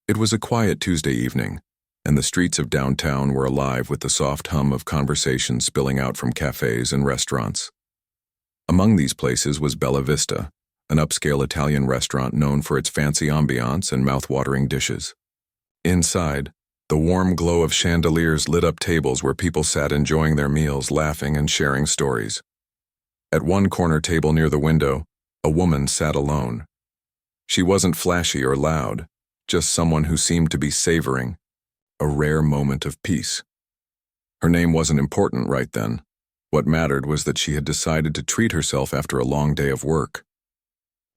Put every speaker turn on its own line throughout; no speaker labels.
It was a quiet Tuesday evening, and the streets of downtown were alive with the soft hum of conversation spilling out from cafes and restaurants. Among these places was Bella Vista, an upscale Italian restaurant known for its fancy ambiance and mouth-watering dishes. Inside, the warm glow of chandeliers lit up tables where people sat enjoying their meals, laughing and sharing stories. At one corner table near the window, a woman sat alone. She wasn't flashy or loud, just someone who seemed to be savoring a rare moment of peace. Her name wasn't important right then. What mattered was that she had decided to treat herself after a long day of work.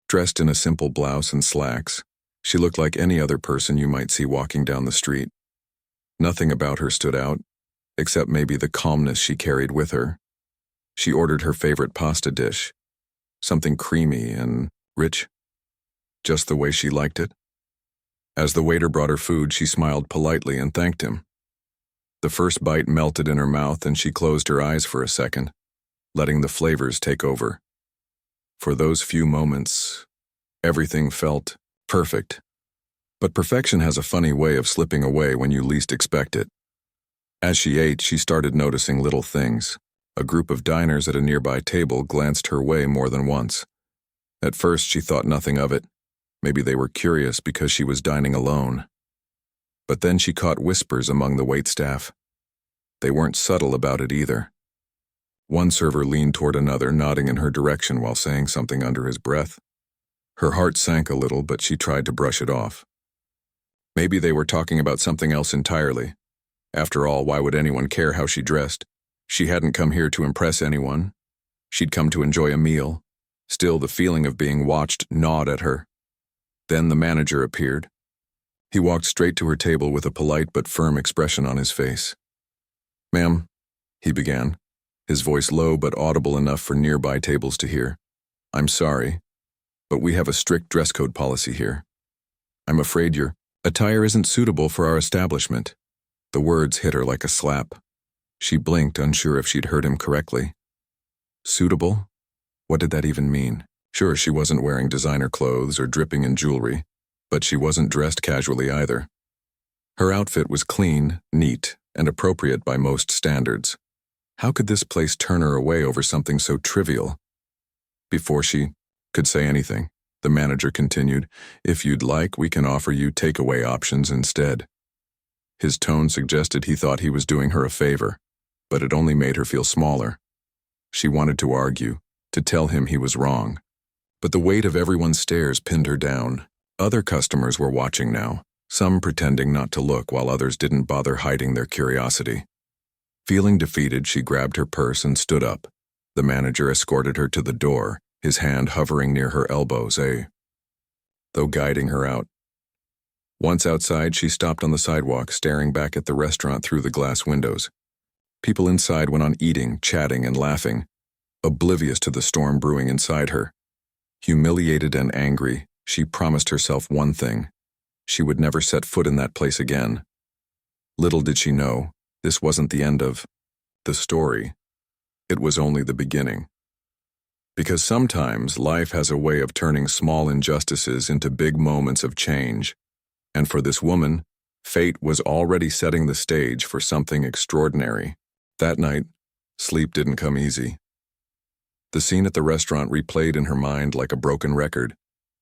Dressed in a simple blouse and slacks, she looked like any other person you might see walking down the street. Nothing about her stood out, except maybe the calmness she carried with her. She ordered her favorite pasta dish, something creamy and rich, just the way she liked it. As the waiter brought her food, she smiled politely and thanked him. The first bite melted in her mouth and she closed her eyes for a second, letting the flavors take over. For those few moments, everything felt perfect. But perfection has a funny way of slipping away when you least expect it. As she ate, she started noticing little things. A group of diners at a nearby table glanced her way more than once. At first, she thought nothing of it. Maybe they were curious because she was dining alone. But then she caught whispers among the waitstaff. They weren't subtle about it either. One server leaned toward another, nodding in her direction while saying something under his breath. Her heart sank a little, but she tried to brush it off. Maybe they were talking about something else entirely. After all, why would anyone care how she dressed? She hadn't come here to impress anyone. She'd come to enjoy a meal. Still, the feeling of being watched gnawed at her. Then the manager appeared. He walked straight to her table with a polite but firm expression on his face. "Ma'am," he began, his voice low but audible enough for nearby tables to hear. "I'm sorry, but we have a strict dress code policy here. I'm afraid your attire isn't suitable for our establishment." The words hit her like a slap. She blinked, unsure if she'd heard him correctly. Suitable? What did that even mean? Sure, she wasn't wearing designer clothes or dripping in jewelry, but she wasn't dressed casually either. Her outfit was clean, neat, and appropriate by most standards. How could this place turn her away over something so trivial? Before she could say anything, the manager continued, "If you'd like, we can offer you takeaway options instead." His tone suggested he thought he was doing her a favor, but it only made her feel smaller. She wanted to argue, to tell him he was wrong. But the weight of everyone's stares pinned her down. Other customers were watching now, some pretending not to look while others didn't bother hiding their curiosity. Feeling defeated, she grabbed her purse and stood up. The manager escorted her to the door, his hand hovering near her elbows, though guiding her out. Once outside, she stopped on the sidewalk, staring back at the restaurant through the glass windows. People inside went on eating, chatting, and laughing, oblivious to the storm brewing inside her. Humiliated and angry, she promised herself one thing: she would never set foot in that place again. Little did she know, this wasn't the end of the story. It was only the beginning. Because sometimes life has a way of turning small injustices into big moments of change. And for this woman, fate was already setting the stage for something extraordinary. That night, sleep didn't come easy. The scene at the restaurant replayed in her mind like a broken record,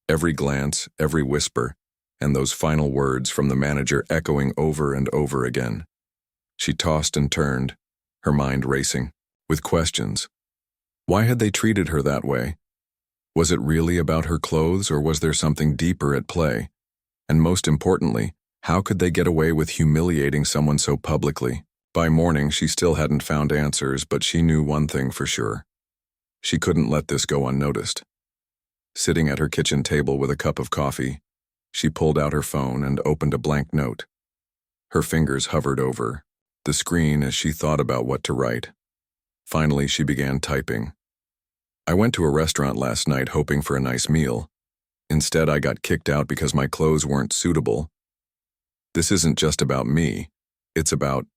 every glance, every whisper, and those final words from the manager echoing over and over again. She tossed and turned, her mind racing, with questions. Why had they treated her that way? Was it really about her clothes, or was there something deeper at play? And most importantly, how could they get away with humiliating someone so publicly? By morning, she still hadn't found answers, but she knew one thing for sure. She couldn't let this go unnoticed. Sitting at her kitchen table with a cup of coffee, she pulled out her phone and opened a blank note. Her fingers hovered over the screen as she thought about what to write. Finally, she began typing. "I went to a restaurant last night hoping for a nice meal. Instead, I got kicked out because my clothes weren't suitable. This isn't just about me. It's about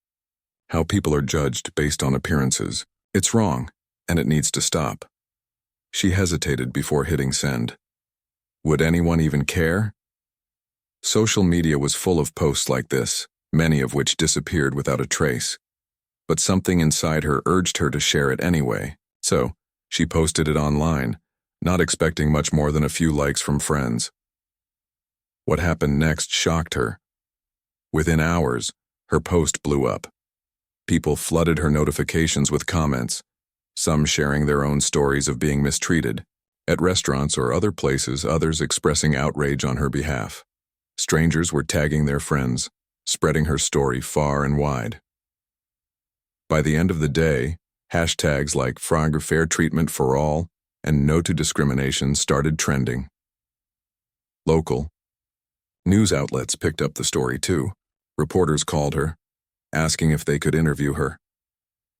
how people are judged based on appearances. It's wrong, and it needs to stop." She hesitated before hitting send. Would anyone even care? Social media was full of posts like this, many of which disappeared without a trace. But something inside her urged her to share it anyway, so she posted it online, not expecting much more than a few likes from friends. What happened next shocked her. Within hours, her post blew up. People flooded her notifications with comments, some sharing their own stories of being mistreated. At restaurants or other places, others expressing outrage on her behalf. Strangers were tagging their friends, spreading her story far and wide. By the end of the day, hashtags like Fair Treatment for All and No to Discrimination started trending. Local news outlets picked up the story too. Reporters called her, asking if they could interview her.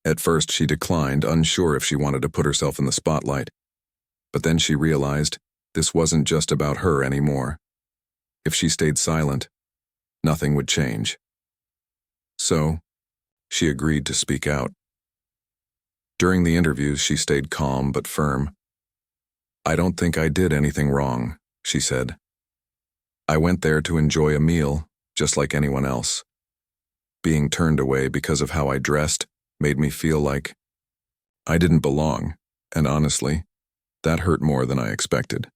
At first she declined, unsure if she wanted to put herself in the spotlight. But then she realized this wasn't just about her anymore. If she stayed silent, nothing would change. So, she agreed to speak out. During the interviews, she stayed calm but firm. "I don't think I did anything wrong," she said. "I went there to enjoy a meal, just like anyone else. Being turned away because of how I dressed made me feel like I didn't belong, and honestly, that hurt more than I expected."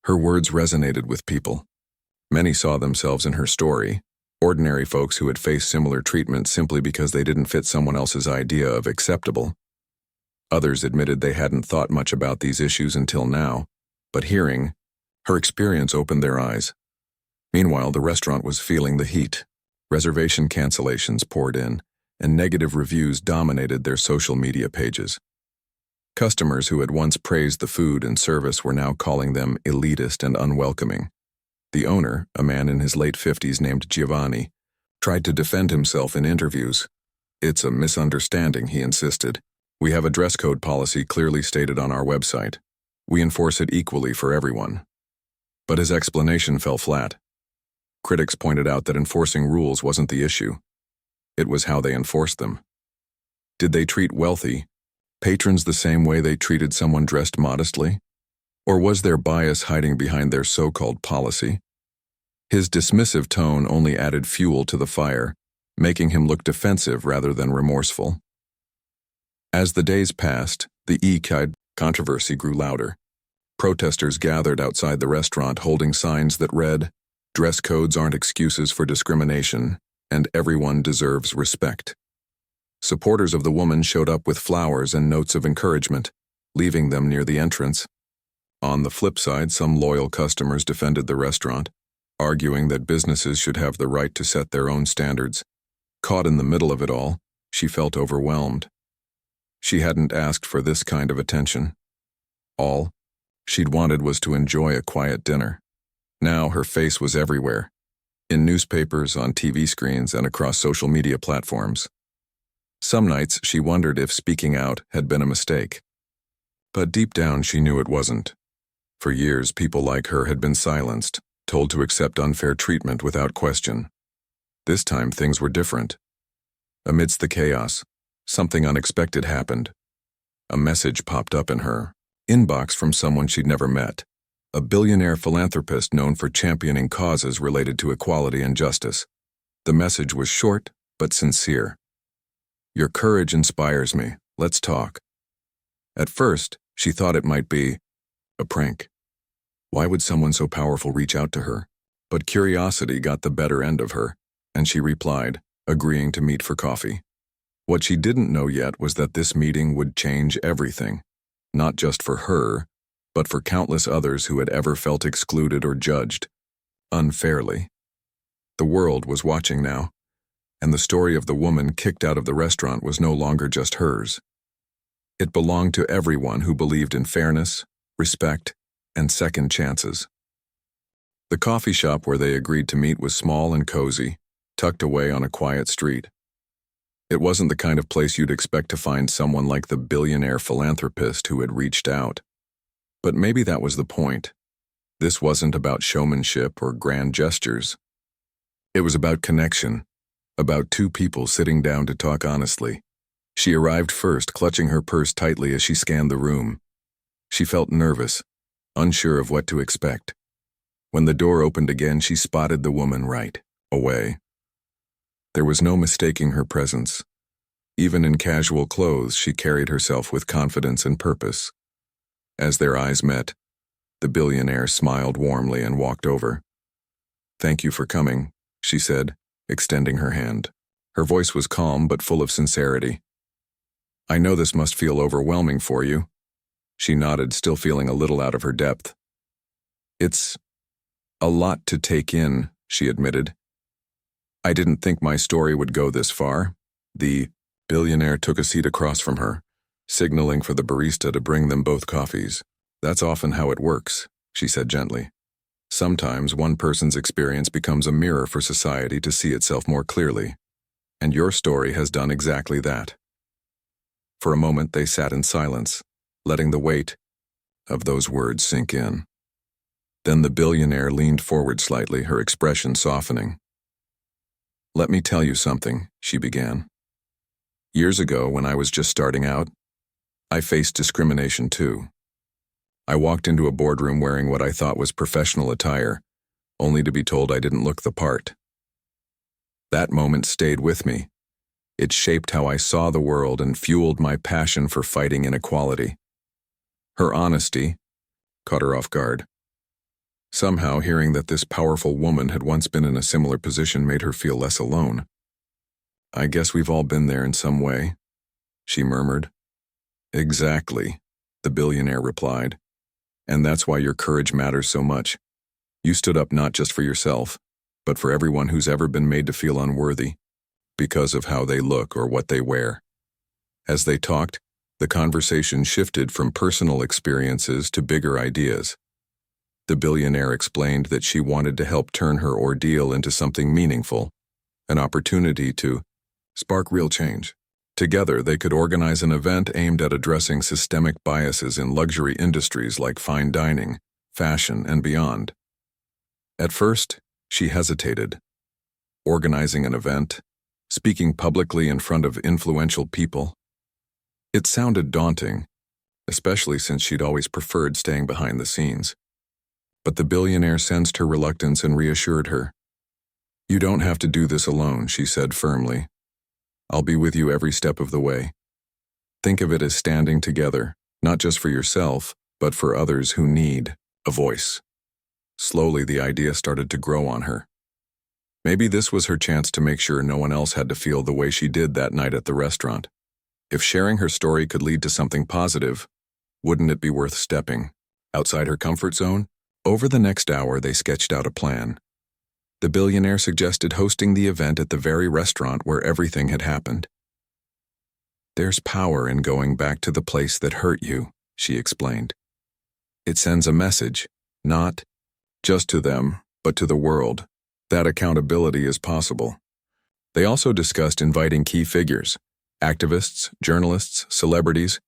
Her words resonated with people. Many saw themselves in her story, ordinary folks who had faced similar treatment simply because they didn't fit someone else's idea of acceptable. Others admitted they hadn't thought much about these issues until now, but hearing her experience opened their eyes. Meanwhile, the restaurant was feeling the heat. Reservation cancellations poured in, and negative reviews dominated their social media pages. Customers who had once praised the food and service were now calling them elitist and unwelcoming. The owner, a man in his late 50s named Giovanni, tried to defend himself in interviews. "It's a misunderstanding," he insisted. "We have a dress code policy clearly stated on our website. We enforce it equally for everyone." But his explanation fell flat. Critics pointed out that enforcing rules wasn't the issue. It was how they enforced them. Did they treat wealthy patrons the same way they treated someone dressed modestly? Or was their bias hiding behind their so-called policy? His dismissive tone only added fuel to the fire, making him look defensive rather than remorseful. As the days passed, the E-Kide controversy grew louder. Protesters gathered outside the restaurant holding signs that read, "Dress codes aren't excuses for discrimination, and everyone deserves respect." Supporters of the woman showed up with flowers and notes of encouragement, leaving them near the entrance. On the flip side, some loyal customers defended the restaurant, arguing that businesses should have the right to set their own standards. Caught in the middle of it all, she felt overwhelmed. She hadn't asked for this kind of attention. All she'd wanted was to enjoy a quiet dinner. Now her face was everywhere, in newspapers, on TV screens, and across social media platforms. Some nights she wondered if speaking out had been a mistake. But deep down she knew it wasn't. For years, people like her had been silenced, told to accept unfair treatment without question. This time things were different. Amidst the chaos, something unexpected happened. A message popped up in her inbox from someone she'd never met, a billionaire philanthropist known for championing causes related to equality and justice. The message was short but sincere. "Your courage inspires me. Let's talk." At first, she thought it might be a prank. Why would someone so powerful reach out to her? But curiosity got the better end of her, and she replied, agreeing to meet for coffee. What she didn't know yet was that this meeting would change everything, not just for her, but for countless others who had ever felt excluded or judged unfairly. The world was watching now, and the story of the woman kicked out of the restaurant was no longer just hers. It belonged to everyone who believed in fairness, respect, and second chances. The coffee shop where they agreed to meet was small and cozy, tucked away on a quiet street. It wasn't the kind of place you'd expect to find someone like the billionaire philanthropist who had reached out. But maybe that was the point. This wasn't about showmanship or grand gestures. It was about connection, about two people sitting down to talk honestly. She arrived first, clutching her purse tightly as she scanned the room. She felt nervous, unsure of what to expect. When the door opened again, she spotted the woman right away. There was no mistaking her presence. Even in casual clothes, she carried herself with confidence and purpose. As their eyes met, the billionaire smiled warmly and walked over. "Thank you for coming," she said, extending her hand. Her voice was calm but full of sincerity. "I know this must feel overwhelming for you." She nodded, still feeling a little out of her depth. "It's a lot to take in," she admitted. "I didn't think my story would go this far." The billionaire took a seat across from her, signaling for the barista to bring them both coffees. "That's often how it works," she said gently. "Sometimes one person's experience becomes a mirror for society to see itself more clearly, and your story has done exactly that." For a moment they sat in silence, letting the weight of those words sink in. Then the billionaire leaned forward slightly, her expression softening. "Let me tell you something," she began. "Years ago, when I was just starting out, I faced discrimination too. I walked into a boardroom wearing what I thought was professional attire, only to be told I didn't look the part. That moment stayed with me. It shaped how I saw the world and fueled my passion for fighting inequality." Her honesty caught her off guard. Somehow, hearing that this powerful woman had once been in a similar position made her feel less alone. "I guess we've all been there in some way," she murmured. "Exactly," the billionaire replied. "And that's why your courage matters so much. You stood up not just for yourself, but for everyone who's ever been made to feel unworthy because of how they look or what they wear." As they talked, the conversation shifted from personal experiences to bigger ideas. The billionaire explained that she wanted to help turn her ordeal into something meaningful, an opportunity to spark real change. Together, they could organize an event aimed at addressing systemic biases in luxury industries like fine dining, fashion, and beyond. At first, she hesitated. Organizing an event, speaking publicly in front of influential people. It sounded daunting, especially since she'd always preferred staying behind the scenes. But the billionaire sensed her reluctance and reassured her. "You don't have to do this alone," she said firmly. "I'll be with you every step of the way. Think of it as standing together, not just for yourself, but for others who need a voice." Slowly, the idea started to grow on her. Maybe this was her chance to make sure no one else had to feel the way she did that night at the restaurant. If sharing her story could lead to something positive, wouldn't it be worth stepping outside her comfort zone? Over the next hour, they sketched out a plan. The billionaire suggested hosting the event at the very restaurant where everything had happened. "There's power in going back to the place that hurt you," she explained. "It sends a message, not just to them, but to the world, that accountability is possible." They also discussed inviting key figures, activists, journalists, celebrities,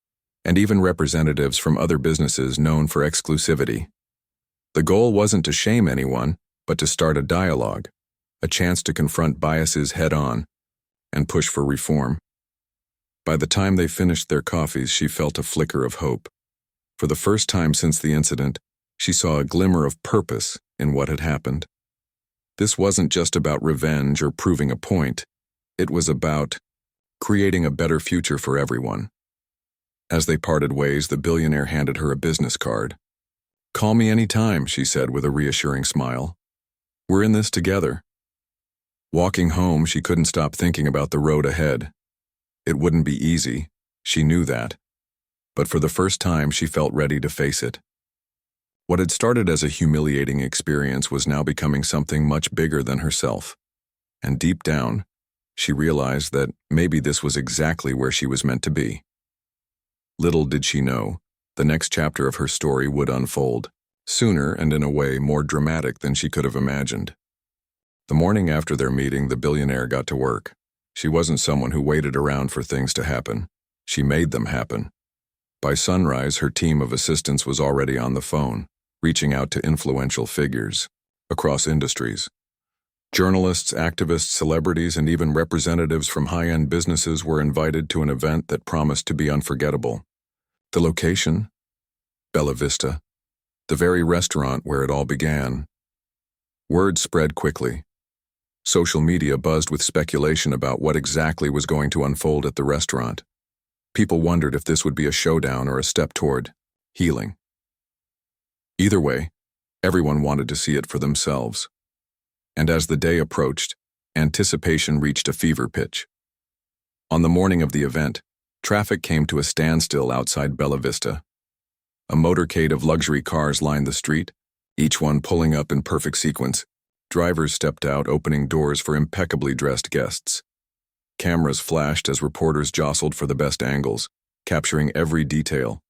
and even representatives from other businesses known for exclusivity. The goal wasn't to shame anyone, but to start a dialogue, a chance to confront biases head-on and push for reform. By the time they finished their coffees, she felt a flicker of hope. For the first time since the incident, she saw a glimmer of purpose in what had happened. This wasn't just about revenge or proving a point. It was about creating a better future for everyone. As they parted ways, the billionaire handed her a business card. "Call me any time," she said with a reassuring smile. "We're in this together." Walking home, she couldn't stop thinking about the road ahead. It wouldn't be easy, she knew that. But for the first time, she felt ready to face it. What had started as a humiliating experience was now becoming something much bigger than herself. And deep down, she realized that maybe this was exactly where she was meant to be. Little did she know, the next chapter of her story would unfold, sooner and in a way more dramatic than she could have imagined. The morning after their meeting, the billionaire got to work. She wasn't someone who waited around for things to happen. She made them happen. By sunrise, her team of assistants was already on the phone, reaching out to influential figures across industries. Journalists, activists, celebrities, and even representatives from high-end businesses were invited to an event that promised to be unforgettable. The location? Bella Vista, the very restaurant where it all began, Word spread quickly. Social media buzzed with speculation about what exactly was going to unfold at the restaurant. People wondered if this would be a showdown or a step toward healing. Either way, everyone wanted to see it for themselves. And as the day approached, anticipation reached a fever pitch. On the morning of the event, traffic came to a standstill outside Bella Vista. A motorcade of luxury cars lined the street, each one pulling up in perfect sequence. Drivers stepped out, opening doors for impeccably dressed guests. Cameras flashed as reporters jostled for the best angles, capturing every detail.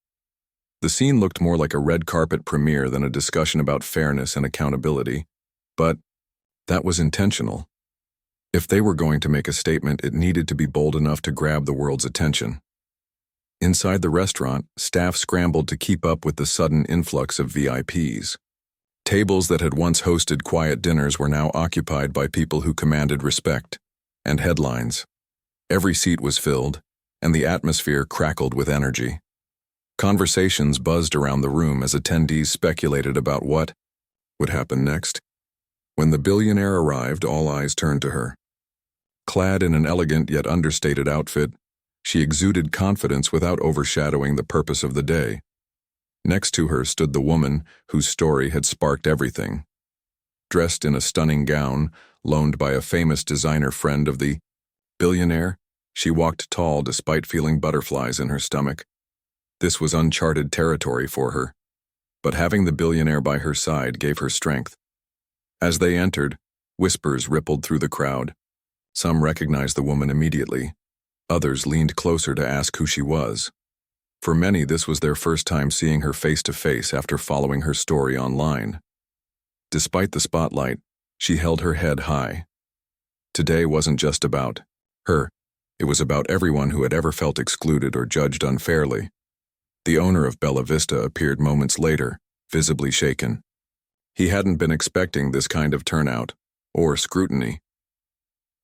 The scene looked more like a red carpet premiere than a discussion about fairness and accountability, but that was intentional. If they were going to make a statement, it needed to be bold enough to grab the world's attention. Inside the restaurant, staff scrambled to keep up with the sudden influx of VIPs. Tables that had once hosted quiet dinners were now occupied by people who commanded respect and headlines. Every seat was filled, and the atmosphere crackled with energy. Conversations buzzed around the room as attendees speculated about what would happen next. When the billionaire arrived, all eyes turned to her. Clad in an elegant yet understated outfit, she exuded confidence without overshadowing the purpose of the day. Next to her stood the woman whose story had sparked everything. Dressed in a stunning gown, loaned by a famous designer friend of the billionaire, she walked tall despite feeling butterflies in her stomach. This was uncharted territory for her, but having the billionaire by her side gave her strength. As they entered, whispers rippled through the crowd. Some recognized the woman immediately. Others leaned closer to ask who she was. For many, this was their first time seeing her face to face after following her story online. Despite the spotlight, she held her head high. Today wasn't just about her. It was about everyone who had ever felt excluded or judged unfairly. The owner of Bella Vista appeared moments later, visibly shaken. He hadn't been expecting this kind of turnout, or scrutiny.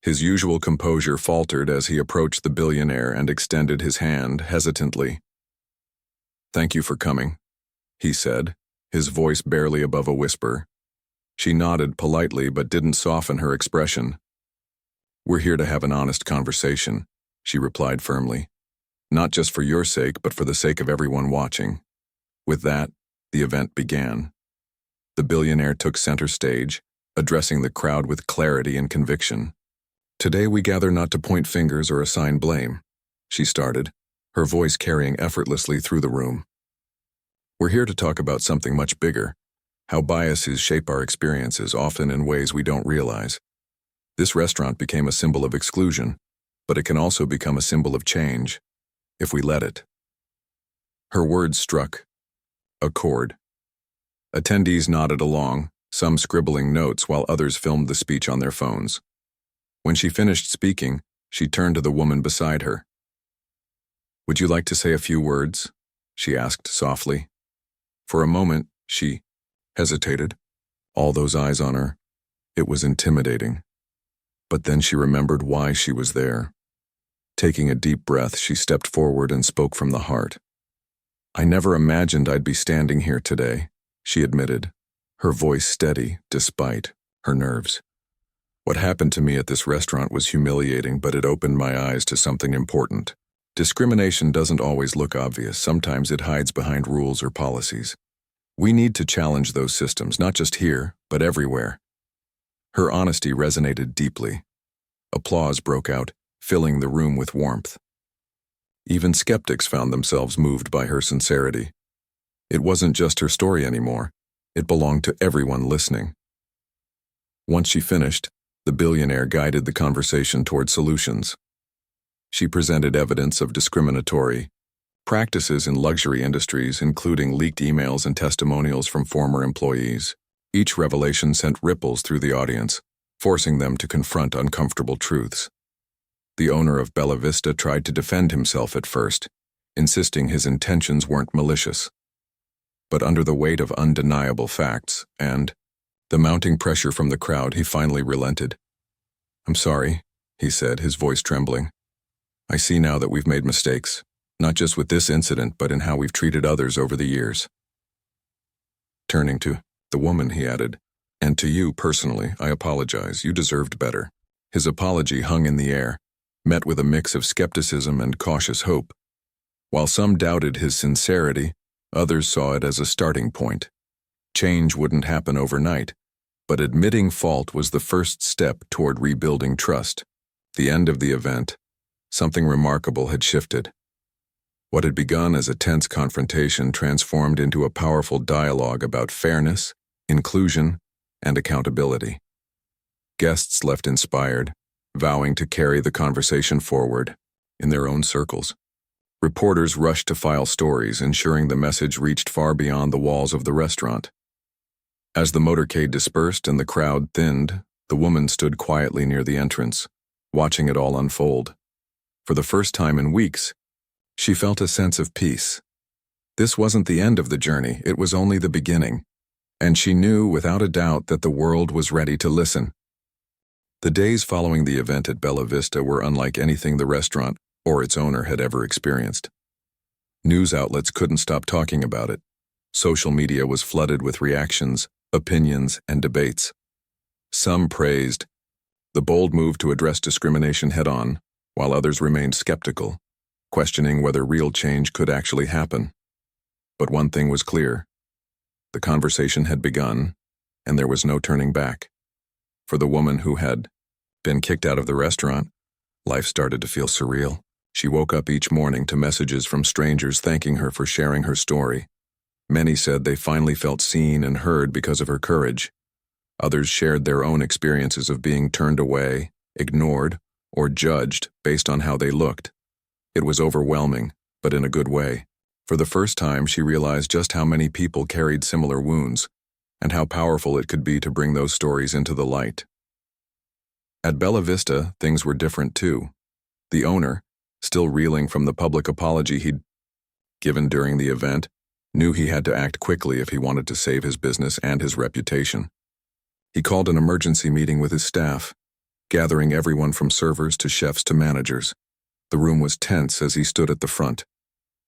His usual composure faltered as he approached the billionaire and extended his hand hesitantly. "Thank you for coming," he said, his voice barely above a whisper. She nodded politely but didn't soften her expression. "We're here to have an honest conversation," she replied firmly. "Not just for your sake, but for the sake of everyone watching." With that, the event began. The billionaire took center stage, addressing the crowd with clarity and conviction. "Today we gather not to point fingers or assign blame," she started, her voice carrying effortlessly through the room. "We're here to talk about something much bigger, how biases shape our experiences, often in ways we don't realize. This restaurant became a symbol of exclusion, but it can also become a symbol of change, if we let it." Her words struck a chord. Attendees nodded along, some scribbling notes while others filmed the speech on their phones. When she finished speaking, she turned to the woman beside her. "Would you like to say a few words?" she asked softly. For a moment, she hesitated, all those eyes on her. It was intimidating. But then she remembered why she was there. Taking a deep breath, she stepped forward and spoke from the heart. "I never imagined I'd be standing here today," she admitted, her voice steady despite her nerves. "What happened to me at this restaurant was humiliating, but it opened my eyes to something important. Discrimination doesn't always look obvious. Sometimes it hides behind rules or policies. We need to challenge those systems, not just here, but everywhere." Her honesty resonated deeply. Applause broke out, filling the room with warmth. Even skeptics found themselves moved by her sincerity. It wasn't just her story anymore. It belonged to everyone listening. Once she finished, the billionaire guided the conversation toward solutions. She presented evidence of discriminatory practices in luxury industries, including leaked emails and testimonials from former employees. Each revelation sent ripples through the audience, forcing them to confront uncomfortable truths. The owner of Bella Vista tried to defend himself at first, insisting his intentions weren't malicious. But under the weight of undeniable facts and the mounting pressure from the crowd, he finally relented. "I'm sorry," he said, his voice trembling. "I see now that we've made mistakes, not just with this incident, but in how we've treated others over the years." Turning to the woman, he added, And to you, personally, I apologize. You deserved better." His apology hung in the air, met with a mix of skepticism and cautious hope. While some doubted his sincerity, others saw it as a starting point. Change wouldn't happen overnight, but admitting fault was the first step toward rebuilding trust. The end of the event, something remarkable had shifted. What had begun as a tense confrontation transformed into a powerful dialogue about fairness, inclusion, and accountability. Guests left inspired, vowing to carry the conversation forward in their own circles. Reporters rushed to file stories, ensuring the message reached far beyond the walls of the restaurant. As the motorcade dispersed and the crowd thinned, the woman stood quietly near the entrance, watching it all unfold. For the first time in weeks, she felt a sense of peace. This wasn't the end of the journey, it was only the beginning, and she knew without a doubt that the world was ready to listen. The days following the event at Bella Vista were unlike anything the restaurant or its owner had ever experienced. News outlets couldn't stop talking about it. Social media was flooded with reactions, opinions, and debates. Some praised the bold move to address discrimination head-on, while others remained skeptical, questioning whether real change could actually happen. But one thing was clear. The conversation had begun, and there was no turning back. For the woman who had been kicked out of the restaurant, life started to feel surreal. She woke up each morning to messages from strangers thanking her for sharing her story. Many said they finally felt seen and heard because of her courage. Others shared their own experiences of being turned away, ignored, or judged based on how they looked. It was overwhelming, but in a good way. For the first time, she realized just how many people carried similar wounds, and how powerful it could be to bring those stories into the light. At Bella Vista, things were different too. The owner, still reeling from the public apology he'd given during the event, knew he had to act quickly if he wanted to save his business and his reputation. He called an emergency meeting with his staff, gathering everyone from servers to chefs to managers. The room was tense as he stood at the front,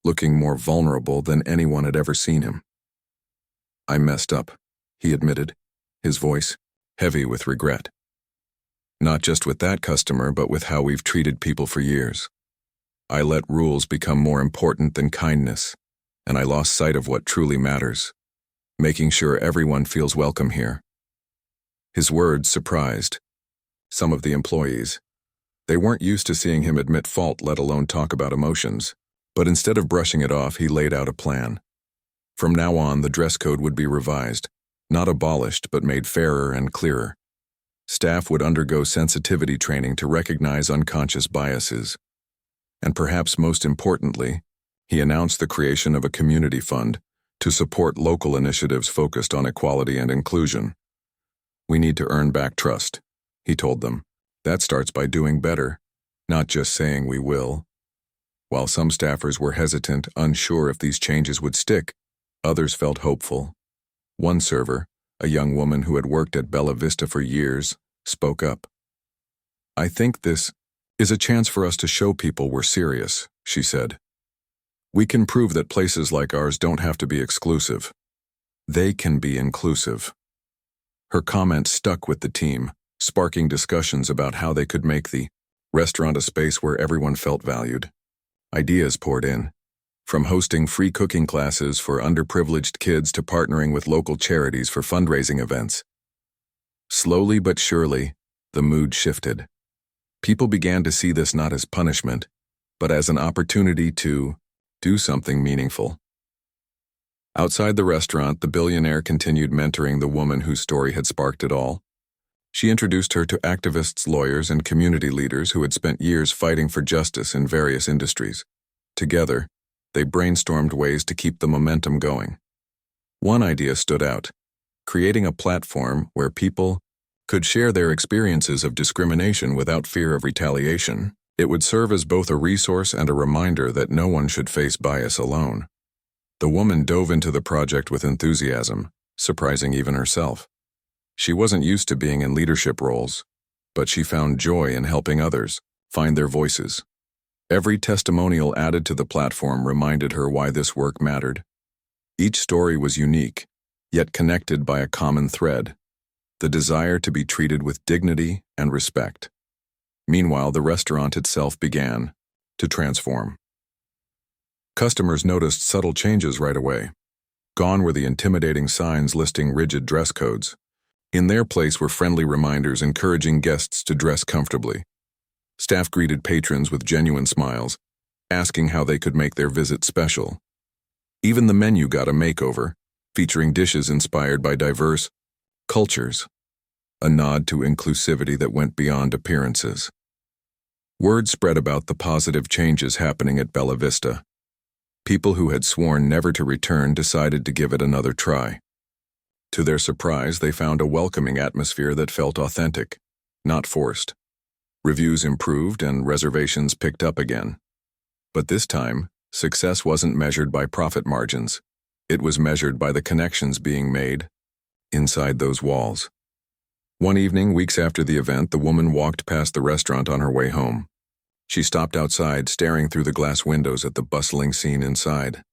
looking more vulnerable than anyone had ever seen him. "I messed up," he admitted, his voice heavy with regret. "Not just with that customer, but with how we've treated people for years. I let rules become more important than kindness, and I lost sight of what truly matters, making sure everyone feels welcome here." His words surprised some of the employees. They weren't used to seeing him admit fault, let alone talk about emotions. But instead of brushing it off, he laid out a plan. From now on, the dress code would be revised, not abolished, but made fairer and clearer. Staff would undergo sensitivity training to recognize unconscious biases. And perhaps most importantly, he announced the creation of a community fund to support local initiatives focused on equality and inclusion. "We need to earn back trust," he told them. "That starts by doing better, not just saying we will." While some staffers were hesitant, unsure if these changes would stick, others felt hopeful. One server, a young woman who had worked at Bella Vista for years, spoke up. "I think this is a chance for us to show people we're serious," she said. "We can prove that places like ours don't have to be exclusive. They can be inclusive." Her comment stuck with the team, sparking discussions about how they could make the restaurant a space where everyone felt valued. Ideas poured in, from hosting free cooking classes for underprivileged kids to partnering with local charities for fundraising events. Slowly but surely, the mood shifted. People began to see this not as punishment, but as an opportunity to do something meaningful. Outside the restaurant, the billionaire continued mentoring the woman whose story had sparked it all. She introduced her to activists, lawyers, and community leaders who had spent years fighting for justice in various industries. Together, they brainstormed ways to keep the momentum going. One idea stood out: creating a platform where people could share their experiences of discrimination without fear of retaliation. It would serve as both a resource and a reminder that no one should face bias alone. The woman dove into the project with enthusiasm, surprising even herself. She wasn't used to being in leadership roles, but she found joy in helping others find their voices. Every testimonial added to the platform reminded her why this work mattered. Each story was unique, yet connected by a common thread: the desire to be treated with dignity and respect. Meanwhile, the restaurant itself began to transform. Customers noticed subtle changes right away. Gone were the intimidating signs listing rigid dress codes. In their place were friendly reminders encouraging guests to dress comfortably. Staff greeted patrons with genuine smiles, asking how they could make their visit special. Even the menu got a makeover, featuring dishes inspired by diverse cultures, a nod to inclusivity that went beyond appearances. Word spread about the positive changes happening at Bella Vista. People who had sworn never to return decided to give it another try. To their surprise, they found a welcoming atmosphere that felt authentic, not forced. Reviews improved and reservations picked up again. But this time, success wasn't measured by profit margins. It was measured by the connections being made inside those walls. One evening, weeks after the event, the woman walked past the restaurant on her way home. She stopped outside, staring through the glass windows at the bustling scene inside.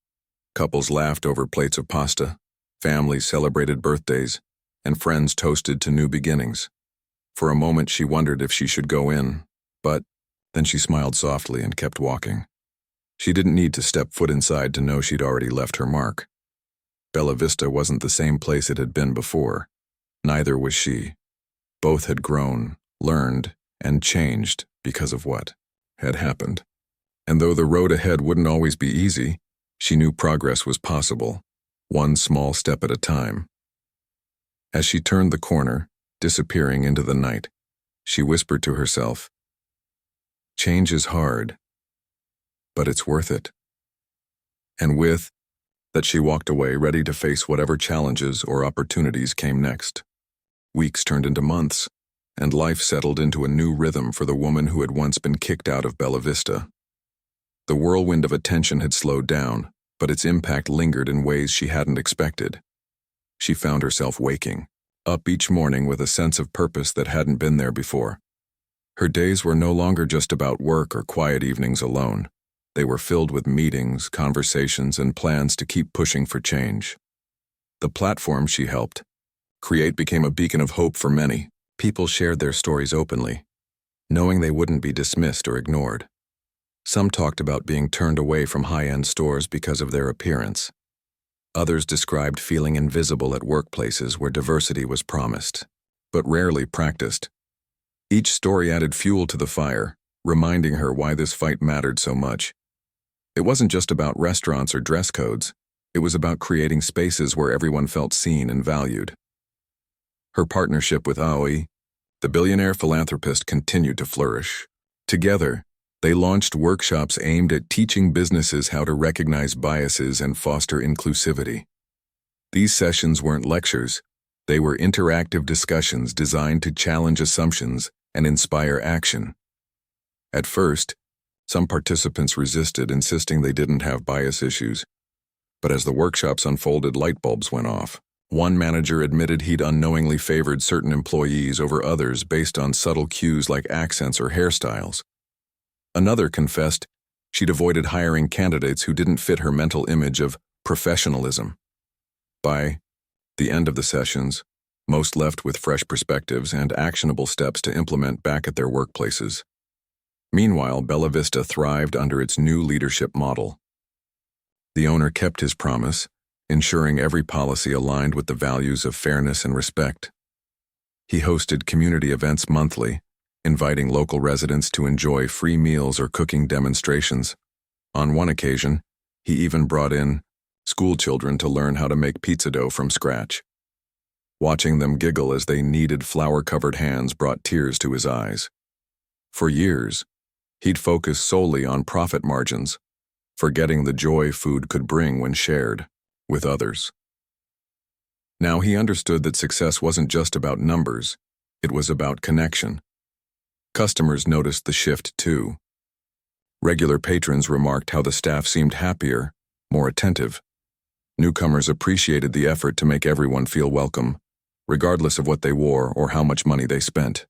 Couples laughed over plates of pasta, families celebrated birthdays, and friends toasted to new beginnings. For a moment, she wondered if she should go in, but then she smiled softly and kept walking. She didn't need to step foot inside to know she'd already left her mark. Bella Vista wasn't the same place it had been before. Neither was she. Both had grown, learned, and changed because of what had happened. And though the road ahead wouldn't always be easy, she knew progress was possible, one small step at a time. As she turned the corner, disappearing into the night, she whispered to herself, "Change is hard, but it's worth it." And with that, she walked away, ready to face whatever challenges or opportunities came next. Weeks turned into months, and life settled into a new rhythm for the woman who had once been kicked out of Bella Vista. The whirlwind of attention had slowed down, but its impact lingered in ways she hadn't expected. She found herself waking up each morning with a sense of purpose that hadn't been there before. Her days were no longer just about work or quiet evenings alone. They were filled with meetings, conversations, and plans to keep pushing for change. The platform she helped create became a beacon of hope for many. People shared their stories openly, knowing they wouldn't be dismissed or ignored. Some talked about being turned away from high-end stores because of their appearance. Others described feeling invisible at workplaces where diversity was promised, but rarely practiced. Each story added fuel to the fire, reminding her why this fight mattered so much. It wasn't just about restaurants or dress codes. It was about creating spaces where everyone felt seen and valued. Her partnership with Aoi, the billionaire philanthropist, continued to flourish. Together, they launched workshops aimed at teaching businesses how to recognize biases and foster inclusivity. These sessions weren't lectures. They were interactive discussions designed to challenge assumptions and inspire action. At first, some participants resisted, insisting they didn't have bias issues. But as the workshops unfolded, light bulbs went off. One manager admitted he'd unknowingly favored certain employees over others based on subtle cues like accents or hairstyles. Another confessed she'd avoided hiring candidates who didn't fit her mental image of professionalism. By the end of the sessions, most left with fresh perspectives and actionable steps to implement back at their workplaces. Meanwhile, Bella Vista thrived under its new leadership model. The owner kept his promise, ensuring every policy aligned with the values of fairness and respect. He hosted community events monthly, inviting local residents to enjoy free meals or cooking demonstrations. On one occasion, he even brought in school children to learn how to make pizza dough from scratch. Watching them giggle as they kneaded flour-covered hands brought tears to his eyes. For years, he'd focused solely on profit margins, forgetting the joy food could bring when shared with others. Now he understood that success wasn't just about numbers, it was about connection. Customers noticed the shift too. Regular patrons remarked how the staff seemed happier, more attentive. Newcomers appreciated the effort to make everyone feel welcome, regardless of what they wore or how much money they spent.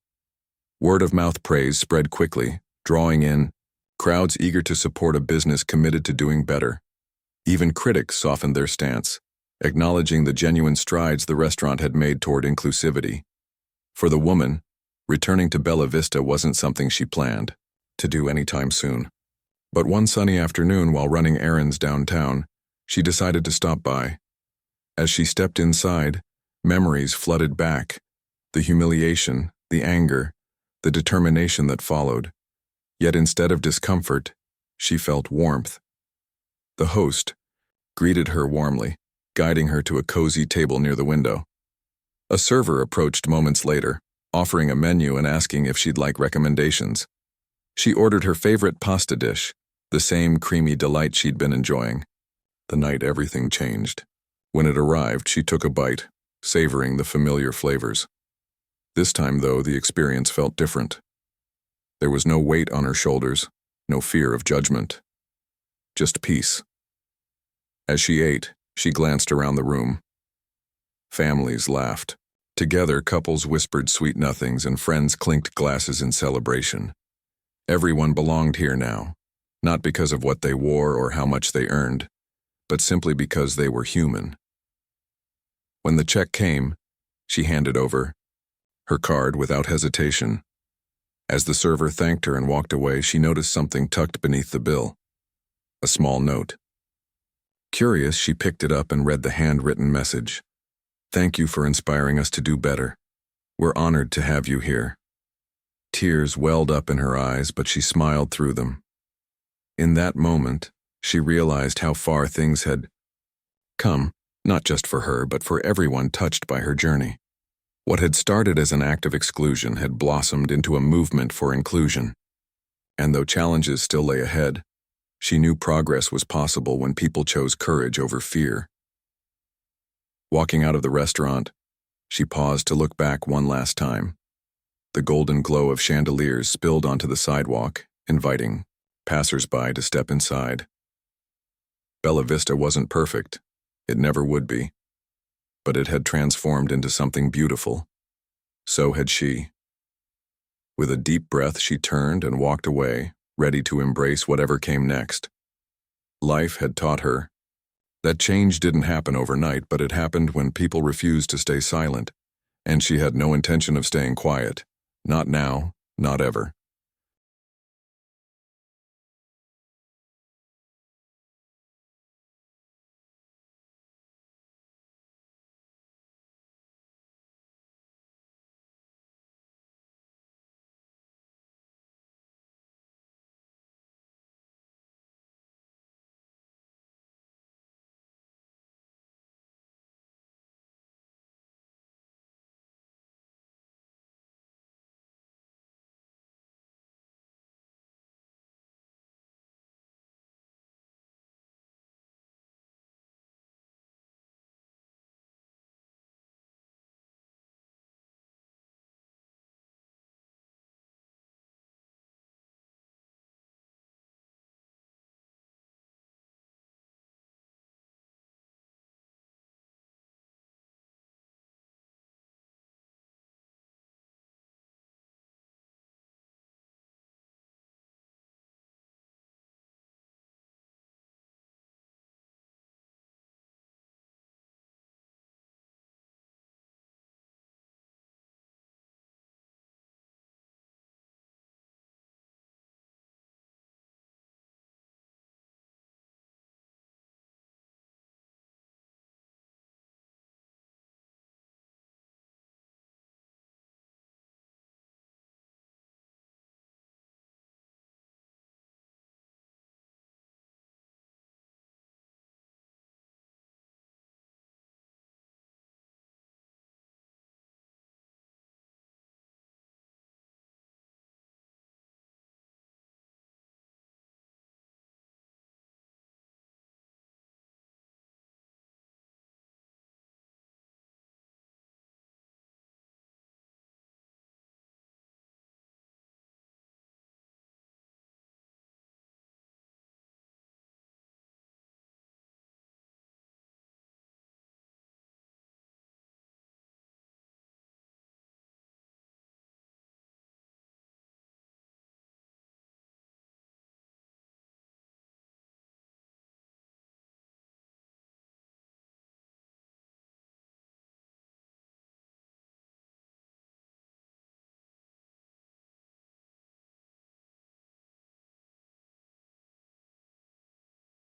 Word-of-mouth praise spread quickly, drawing in crowds eager to support a business committed to doing better. Even critics softened their stance, acknowledging the genuine strides the restaurant had made toward inclusivity. For the woman, returning to Bella Vista wasn't something she planned to do anytime soon. But one sunny afternoon while running errands downtown, she decided to stop by. As she stepped inside, memories flooded back. The humiliation, the anger, the determination that followed. Yet instead of discomfort, she felt warmth. The host greeted her warmly, guiding her to a cozy table near the window. A server approached moments later, offering a menu and asking if she'd like recommendations. She ordered her favorite pasta dish, the same creamy delight she'd been enjoying. The night everything changed. When it arrived, she took a bite, savoring the familiar flavors. This time, though, the experience felt different. There was no weight on her shoulders, no fear of judgment. Just peace. As she ate, she glanced around the room. Families laughed. Together, couples whispered sweet nothings and friends clinked glasses in celebration. Everyone belonged here now, not because of what they wore or how much they earned, but simply because they were human. When the check came, she handed over her card without hesitation. As the server thanked her and walked away, she noticed something tucked beneath the bill. A small note. Curious, she picked it up and read the handwritten message. "Thank you for inspiring us to do better. We're honored to have you here." Tears welled up in her eyes, but she smiled through them. In that moment, she realized how far things had come, not just for her, but for everyone touched by her journey. What had started as an act of exclusion had blossomed into a movement for inclusion. And though challenges still lay ahead, she knew progress was possible when people chose courage over fear. Walking out of the restaurant, she paused to look back one last time. The golden glow of chandeliers spilled onto the sidewalk, inviting passers-by to step inside. Bella Vista wasn't perfect. It never would be. But it had transformed into something beautiful. So had she. With a deep breath, she turned and walked away, ready to embrace whatever came next. Life had taught her that change didn't happen overnight, but it happened when people refused to stay silent, and she had no intention of staying quiet. Not now, not ever.